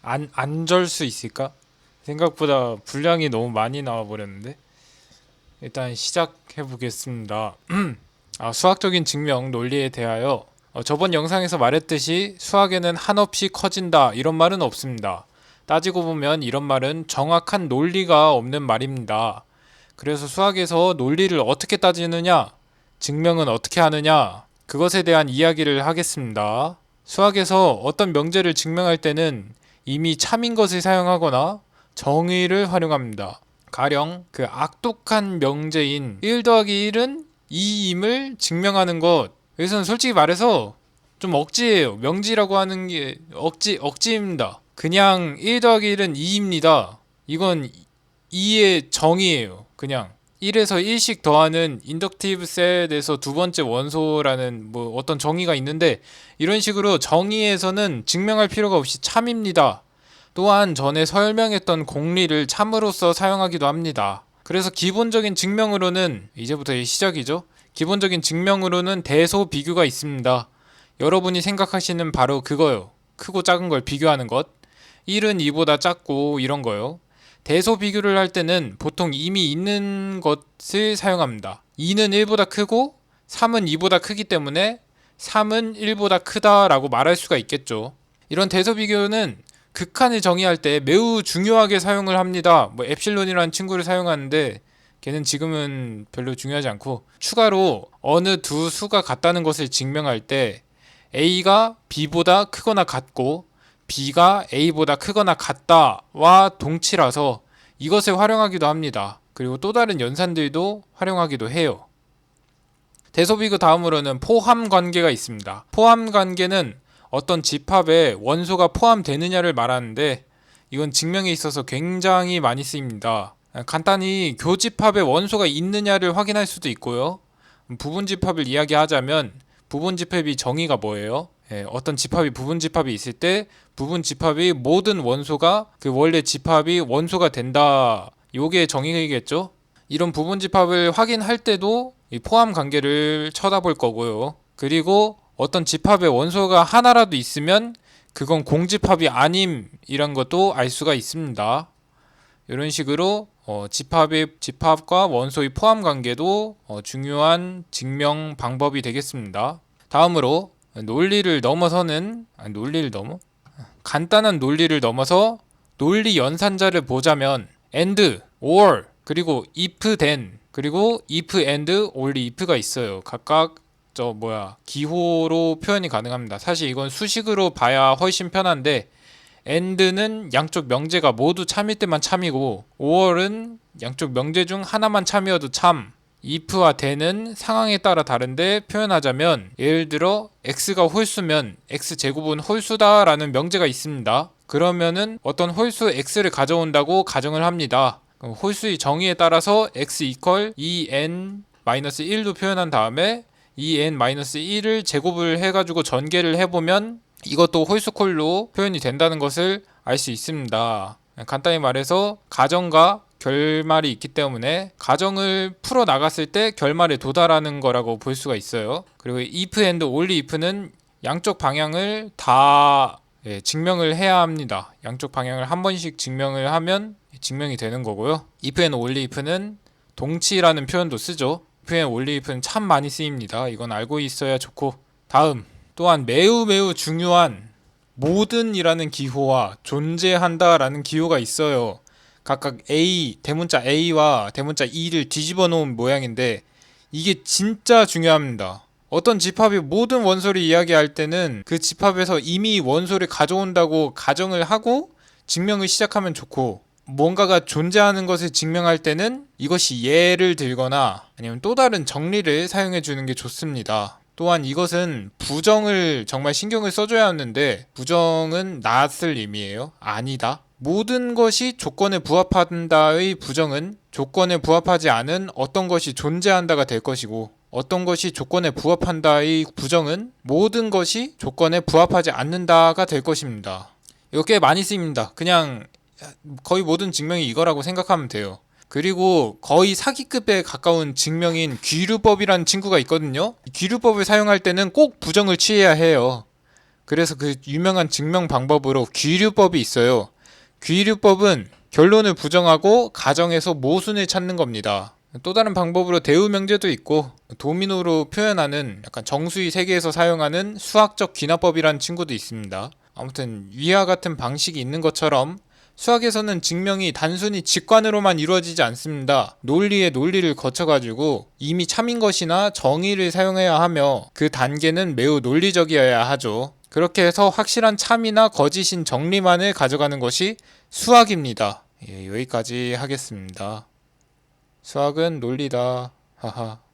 안 절 수 있을까? 생각보다 분량이 너무 많이 나와 버렸는데. 일단 시작해 보겠습니다. 수학적인 증명 논리에 대하여 저번 영상에서 말했듯이 수학에는 한없이 커진다 이런 말은 없습니다. 따지고 보면 이런 말은 정확한 논리가 없는 말입니다. 그래서 수학에서 논리를 어떻게 따지느냐, 증명은 어떻게 하느냐, 그것에 대한 이야기를 하겠습니다. 수학에서 어떤 명제를 증명할 때는 이미 참인 것을 사용하거나 정의를 활용합니다. 가령 그 악독한 명제인 1 더하기 1은 2임을 증명하는 것. 여기서는 솔직히 말해서 좀 억지예요. 명지라고 하는 게 억지입니다. 그냥 1 더하기 1은 2입니다. 이건 2의 정의예요. 그냥 1에서 1씩 더하는 인덕티브 셋에서 두 번째 원소라는 뭐 어떤 정의가 있는데, 이런 식으로 정의에서는 증명할 필요가 없이 참입니다. 또한 전에 설명했던 공리를 참으로써 사용하기도 합니다. 그래서 기본적인 증명으로는, 이제부터 시작이죠. 기본적인 증명으로는 대소 비교가 있습니다. 여러분이 생각하시는 바로 그거요. 크고 작은 걸 비교하는 것. 1은 2보다 작고 이런 거요. 대소 비교를 할 때는 보통 이미 있는 것을 사용합니다. 2는 1보다 크고 3은 2보다 크기 때문에 3은 1보다 크다라고 말할 수가 있겠죠. 이런 대소 비교는 극한을 정의할 때 매우 중요하게 사용을 합니다. 뭐 엡실론이라는 친구를 사용하는데 걔는 지금은 별로 중요하지 않고, 추가로 어느 두 수가 같다는 것을 증명할 때 A가 B보다 크거나 같고 B가 A보다 크거나 같다와 동치라서 이것을 활용하기도 합니다. 그리고 또 다른 연산들도 활용하기도 해요. 대소비교 다음으로는 포함 관계가 있습니다. 포함 관계는 어떤 집합에 원소가 포함되느냐를 말하는데, 이건 증명에 있어서 굉장히 많이 쓰입니다. 간단히 교집합에 원소가 있느냐를 확인할 수도 있고요. 부분집합을 이야기하자면 부분집합이 정의가 뭐예요? 어떤 집합이 부분집합이 있을 때 부분집합이 모든 원소가 그 원래 집합이 원소가 된다. 요게 정의겠죠? 이런 부분집합을 확인할 때도 이 포함 관계를 쳐다볼 거고요. 그리고 어떤 집합의 원소가 하나라도 있으면 그건 공집합이 아님이란 것도 알 수가 있습니다. 이런 식으로 집합과 원소의 포함 관계도 중요한 증명 방법이 되겠습니다. 다음으로 간단한 논리를 넘어서 논리 연산자를 보자면 and, or, 그리고 if, then, 그리고 if, and, only if가 있어요. 각각 기호로 표현이 가능합니다. 사실 이건 수식으로 봐야 훨씬 편한데, and는 양쪽 명제가 모두 참일 때만 참이고, or은 양쪽 명제 중 하나만 참이어도 참, if와 then은 상황에 따라 다른데, 표현하자면 예를 들어 x가 홀수면 x제곱은 홀수다 라는 명제가 있습니다. 그러면은 어떤 홀수 x를 가져온다고 가정을 합니다. 홀수의 정의에 따라서 x equal 2n-1로 표현한 다음에 2n-1을 제곱을 해가지고 전개를 해보면 이것도 홀수콜로 표현이 된다는 것을 알 수 있습니다. 간단히 말해서 가정과 결말이 있기 때문에 가정을 풀어 나갔을 때 결말에 도달하는 거라고 볼 수가 있어요. 그리고 if and only if는 양쪽 방향을 다 증명을 해야 합니다. 양쪽 방향을 한 번씩 증명을 하면 증명이 되는 거고요. if and only if는 동치라는 표현도 쓰죠. if and only if는 참 많이 쓰입니다. 이건 알고 있어야 좋고. 다음, 또한 매우 중요한 모든이라는 기호와 존재한다라는 기호가 있어요. 각각 대문자 A와 대문자 E를 뒤집어 놓은 모양인데, 이게 진짜 중요합니다. 어떤 집합이 모든 원소를 이야기할 때는 그 집합에서 이미 원소를 가져온다고 가정을 하고 증명을 시작하면 좋고, 뭔가가 존재하는 것을 증명할 때는 이것이 예를 들거나 아니면 또 다른 정리를 사용해 주는 게 좋습니다. 또한 이것은 부정을 정말 신경을 써줘야 하는데, 부정은 not을 의미해요. 아니다. 모든 것이 조건에 부합한다의 부정은 조건에 부합하지 않은 어떤 것이 존재한다가 될 것이고, 어떤 것이 조건에 부합한다의 부정은 모든 것이 조건에 부합하지 않는다가 될 것입니다. 이거 꽤 많이 쓰입니다. 그냥 거의 모든 증명이 이거라고 생각하면 돼요. 그리고 거의 사기급에 가까운 증명인 귀류법이라는 친구가 있거든요. 귀류법을 사용할 때는 꼭 부정을 취해야 해요. 그래서 그 유명한 증명 방법으로 귀류법이 있어요. 귀류법은 결론을 부정하고 가정에서 모순을 찾는 겁니다. 또 다른 방법으로 대우명제도 있고 도미노로 표현하는 약간 정수의 세계에서 사용하는 수학적 귀납법이라는 친구도 있습니다. 아무튼 위와 같은 방식이 있는 것처럼 수학에서는 증명이 단순히 직관으로만 이루어지지 않습니다. 논리의 논리를 거쳐가지고 이미 참인 것이나 정의를 사용해야 하며 그 단계는 매우 논리적이어야 하죠. 그렇게 해서 확실한 참이나 거짓인 정리만을 가져가는 것이 수학입니다. 예, 여기까지 하겠습니다. 수학은 논리다. 하하.